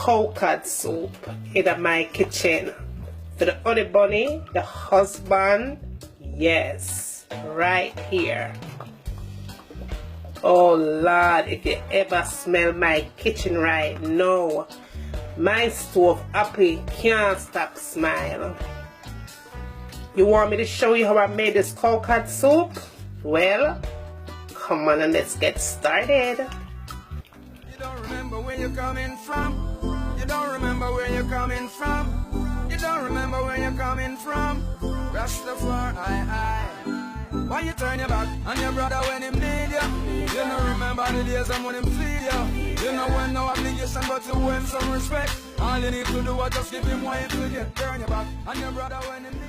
coconut soup in my kitchen. For the honey bunny, the husband, yes, right here. Oh Lord, if you ever smell my kitchen right now, my stove happy can't stop smile. You want me to show you how I made this coconut soup? Well, come on and let's get started. You don't remember where you're coming from. You don't remember where you're coming from. You don't remember where you're coming from. Rastafari, why you turn your back on your brother when him need you? You don't remember the days when him feed you. You know when no obligation but to win some respect. All you need to do is just give him what you get. Turn your back on your brother when him need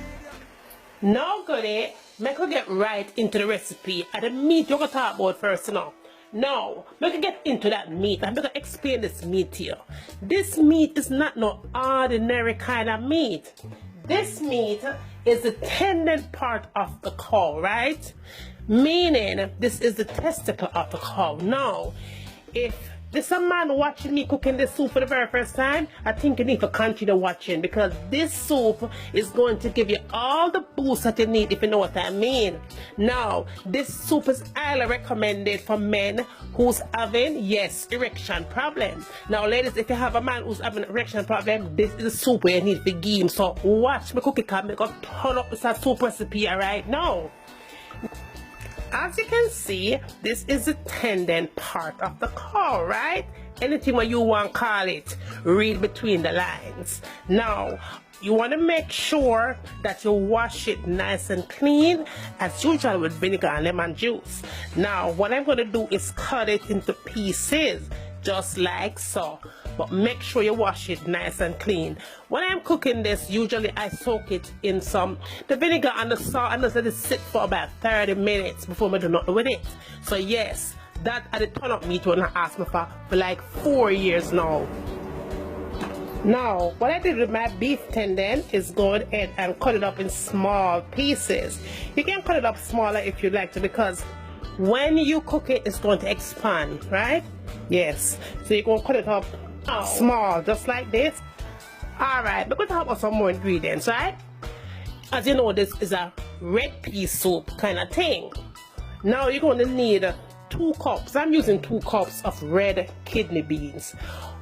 you. Now goody, make we get right into the recipe. And the meat you're going to talk about first now. Now, make we get into that meat. I'm going to explain this meat to you. This meat is not no ordinary kind of meat. This meat is the tendon part of the cow, right? Meaning, this is the testicle of the cow. Now, if there's a man watching me cooking this soup for the very first time, I think you need to continue watching, because this soup is going to give you all the boost that you need, if you know what I mean. Now, this soup is highly recommended for men who's having, yes, erection problem. Now, ladies, if you have a man who's having an erection problem, this is a soup where you need to give him. So watch me cook it, because I'm going to turn up this soup recipe right now. As you can see, this is the tendon part of the cow, right? Anything what you want to call it, read between the lines. Now, you want to make sure that you wash it nice and clean, as usual with vinegar and lemon juice. Now, what I'm going to do is cut it into pieces, just like so. But make sure you wash it nice and clean. When I'm cooking this, usually I soak it in the vinegar and the salt, and just let it sit for about 30 minutes before I do nothing with it. So yes, that at the turn up meat when I asked me for like 4 years now. Now, what I did with my beef tendon is go ahead and cut it up in small pieces. You can cut it up smaller if you like to, because when you cook it, it's going to expand, right? Yes, so you're going to cut it up small, just like this. Alright, we're going to talk about some more ingredients, right? As you know, this is a red pea soup kind of thing. Now you're going to need 2 cups. I'm using 2 cups of red kidney beans.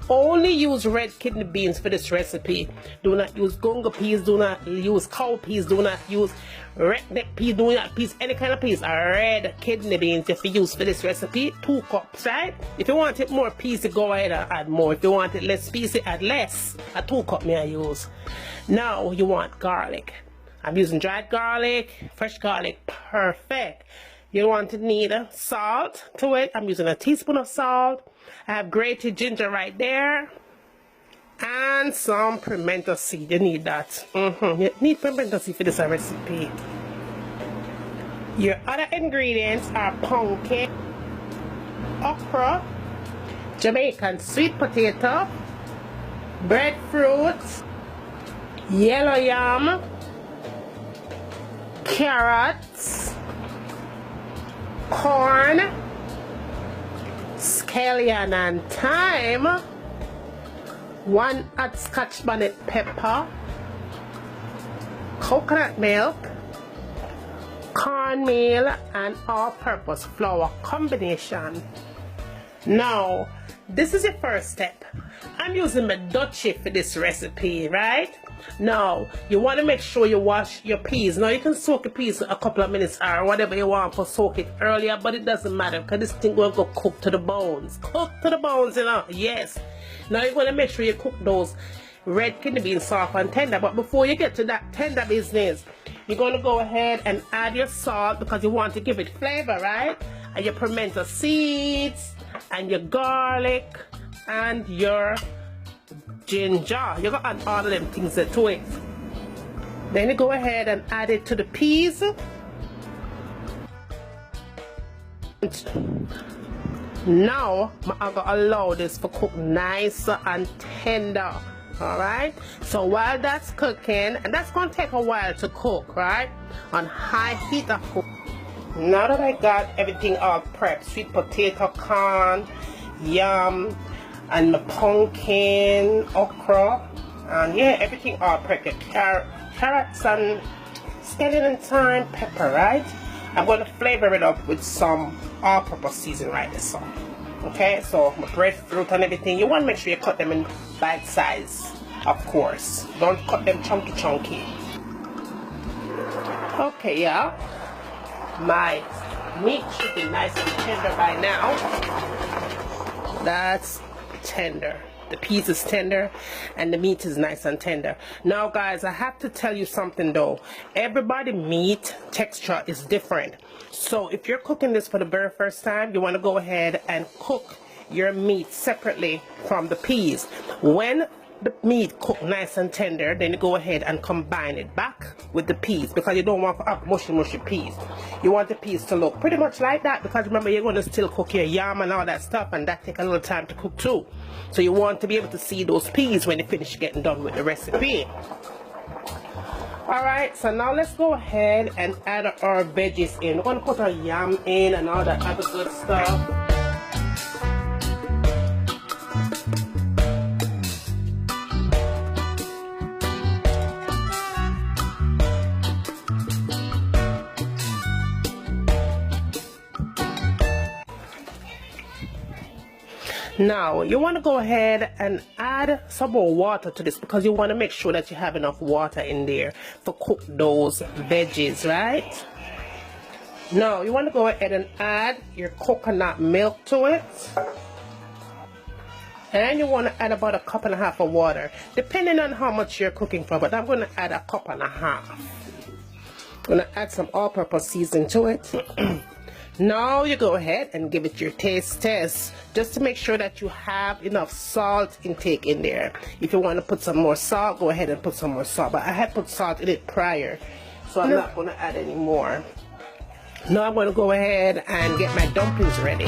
Only use red kidney beans for this recipe. Do not use gunga peas, do not use cow peas, do not use redneck peas, do not use any kind of peas. Red kidney beans if you use for this recipe. 2 cups, right? If you want it more peasy, go ahead and add more. If you want it less peasy, add less. A 2 cup may I use. Now you want garlic. I'm using dried garlic, fresh garlic, perfect. You want to need salt to it. I'm using a teaspoon of salt. I have grated ginger right there. And some pimento seed. You need that. You need pimento seed for this recipe. Your other ingredients are pumpkin, okra, Jamaican sweet potato, breadfruit, yellow yam, carrots, corn, scallion and thyme, 1 hot scotch bonnet pepper, coconut milk, cornmeal, and all-purpose flour combination. Now, this is your first step. I'm using my Dutchie for this recipe, right? Now, you want to make sure you wash your peas. Now, you can soak your peas a couple of minutes or whatever you want for soak it earlier, but it doesn't matter, because this thing will go cook to the bones. Cook to the bones, you know, yes. Now, you want to make sure you cook those red kidney beans soft and tender, but before you get to that tender business, you're going to go ahead and add your salt, because you want to give it flavor, right? And your pimento seeds, and your garlic, and your ginger. You're going to add all of them things to it. Then you go ahead and add it to the peas. Now, I'm going to allow this to cook nice and tender. Alright, so while that's cooking, and that's going to take a while to cook, right? On high heat of cook. Now that I got everything all prepped, sweet potato, corn, yam, and my pumpkin, okra, and yeah, everything all prepped. Carrots and scallion and thyme, pepper, right? I'm going to flavor it up with some all-purpose seasoning right this one. Okay, so my breadfruit and everything, you want to make sure you cut them in bite size, of course. Don't cut them chunky. Okay, yeah. My meat should be nice and tender by now. That's tender. The piece is tender and the meat is nice and tender. Now guys, I have to tell you something though. Everybody meat texture is different. So if you're cooking this for the very first time, you want to go ahead and cook your meat separately from the peas. When the meat cook nice and tender, then you go ahead and combine it back with the peas, because you don't want to have mushy peas. You want the peas to look pretty much like that, because remember you're going to still cook your yam and all that stuff, and that take a little time to cook too. So you want to be able to see those peas when you finish getting done with the recipe. Alright, so now let's go ahead and add our veggies in. We're going to put our yam in and all that other good stuff. Now you want to go ahead and add some more water to this, because you want to make sure that you have enough water in there to cook those veggies, right? Now you want to go ahead and add your coconut milk to it, and you want to add about 1.5 cups of water, depending on how much you're cooking for, but I'm going to add 1.5 cups. I'm going to add some all-purpose seasoning to it. Now you go ahead and give it your taste test, just to make sure that you have enough salt intake in there. If you want to put some more salt, go ahead and put some more salt, but I had put salt in it prior, so I'm not going to add any more. Now I'm going to go ahead and get my dumplings ready.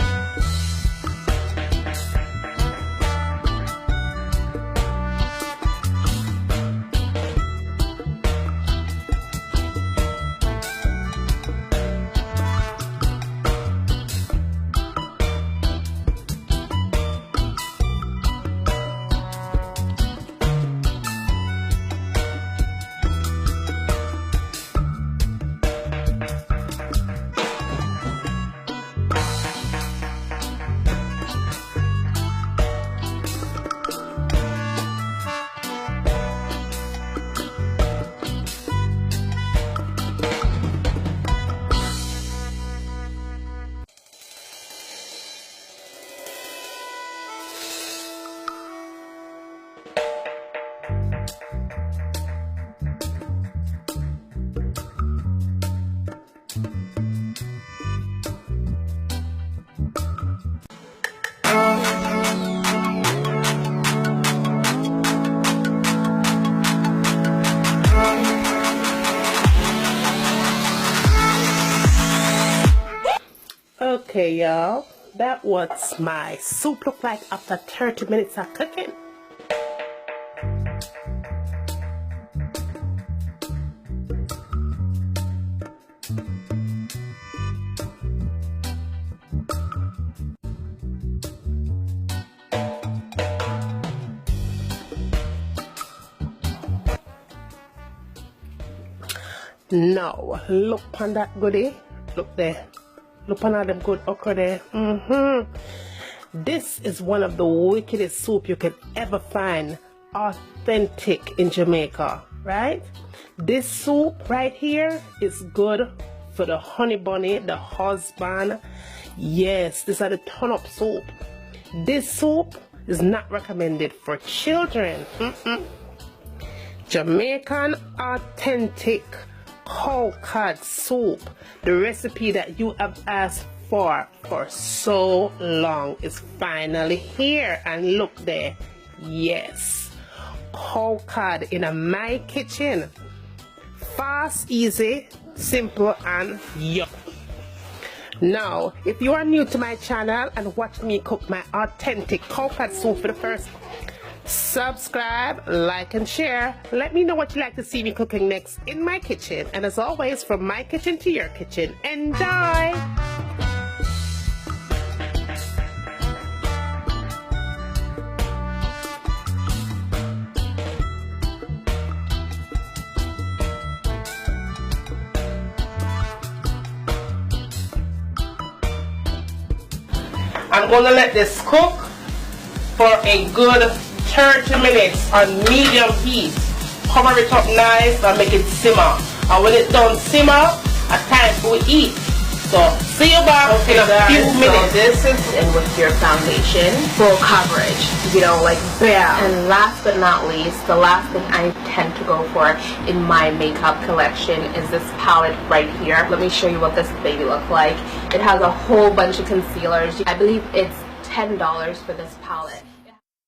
Okay, y'all, that what my soup look like after 30 minutes of cooking. Now, look on that goodie. Look there. Look on all them good okra there. This is one of the wickedest soup you can ever find, authentic in Jamaica, right? This soup right here is good for the honey bunny, the husband. Yes, this is a turn-up soup. This soup is not recommended for children. Jamaican authentic cow cod soup, the recipe that you have asked for so long, is finally here. And look there, yes, cow cod in my kitchen. Fast, easy, simple, and yum. Now, if you are new to my channel and watch me cook my authentic cow cod soup for the first time, subscribe, like, and share. Let me know what you like to see me cooking next in my kitchen. And as always, from my kitchen to your kitchen, enjoy! I'm going to let this cook for a good 30 minutes on medium heat. Cover it up nice and make it simmer. And when it's done simmer, it's time for eat. So see you back in a few minutes. So this is in with your foundation, full coverage, you know, like bam. And last but not least, the last thing I tend to go for in my makeup collection is this palette right here. Let me show you what this baby looks like. It has a whole bunch of concealers. I believe it's $10 for this palette.